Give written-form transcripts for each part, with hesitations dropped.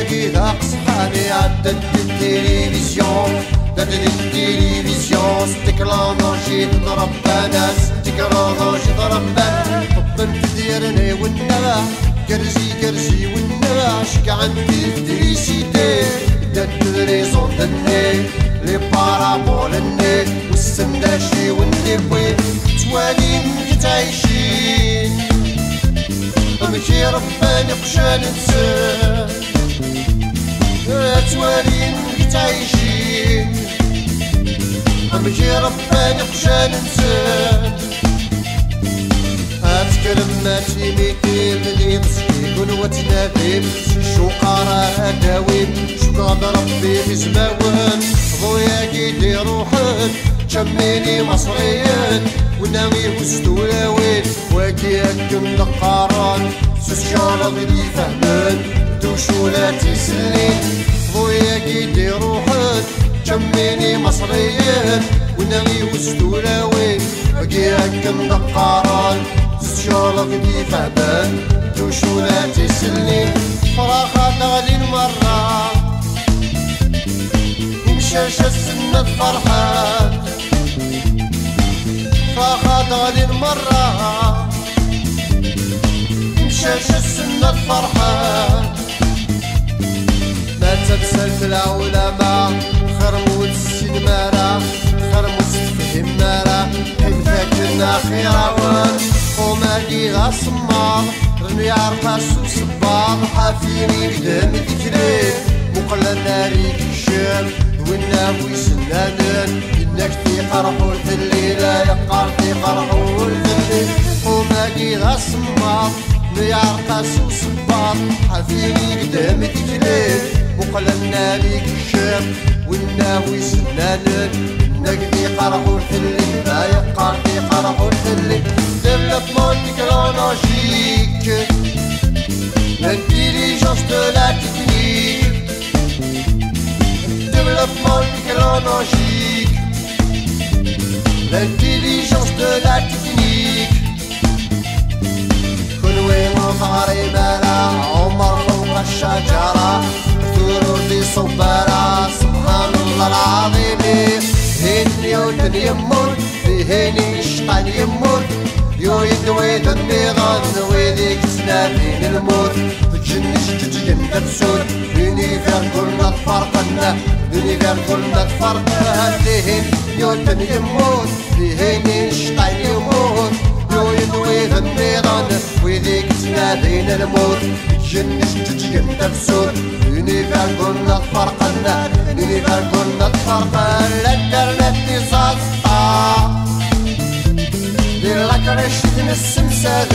واقي ذاق صحاني عدت التلفزيون دادت التلفزيون ستكلانوجي تضرب ناس تكلانوجي ضرب طبنت ديرني والنباح كرزي والنباح شكا عندي التريسيتي دات الريزون دني لي بارابول الني والسنداشي والنبوي توالين كتعيشين مكي رباني قشان نسان توالين كتعيشين مكي رباني قشان نسان كلماتي ميتين اللي مسكين ونوتنا فيم شو قرا داويم شو قاد ربي في زماوان ضويا كيدي روحان شميني مصريان وناوي وستولاوين واكي هكم دقاران سوسيال غيدي فهمان دوشولاتي سلين ضويا كيدي روحان شميني مصريان وناوي وستولاوين واكي هكم دقاران شغلك دي فهمان توشولاتي سلين فراخة تغلي المرة ومشاش السنة فرحان فراخة تغلي المرة ومشاش السنة فرحان ما تبسلت العلماء خرموت السينمارة خرموت تفهم مارا حين فاكرنا خيراوان وماقي غاسمار رمي عرقاس وصبار حافيني قدام ذكري وقلا ناري كشام والناوي سنانان إنك تيقرحو الليلة يقار تيقرحو الليل وماقي غاسمار رمي عرقاس وصبار حافيني قدام ذكري وقلا ناري كشام والناوي سنانان إنك تيقرحو الليل يقار تيقرحو الليل Développement technologique, l'intelligence de la technique. Développement technologique, l'intelligence de la technique. كلوي مظهري مالا عمر فوق الشجرة ثرودي صبارة سبحان الله العظيم هيني ودن يموت هيني الشيطان يموت يو يدويد النظام ويديك تنادين الموت تجنش تجن تسود يونيفير كلنا تفرقنا يونيفير كلنا تفرقنا ليهن نيوتن يموت ليهن الشيطان يموت يو يدويد النظام ويديك تنادين الموت تجنش تجن تسود يونيفير كلنا تفرقنا يونيفير كلنا تفرقنا الانترنت تصدق لكرشت السمسارة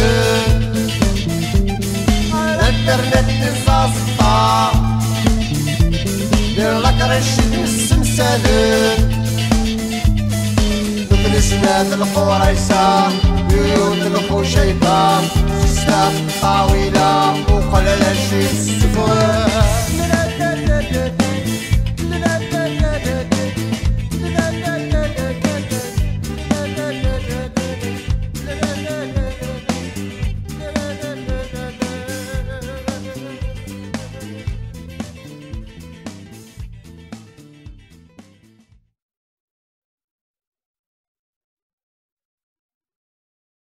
الانترنت الزازطة لكرشت السمسارة نفلسنا القريسة بيوت الخو شيطان سيستة طاولة وقلل شي السفوان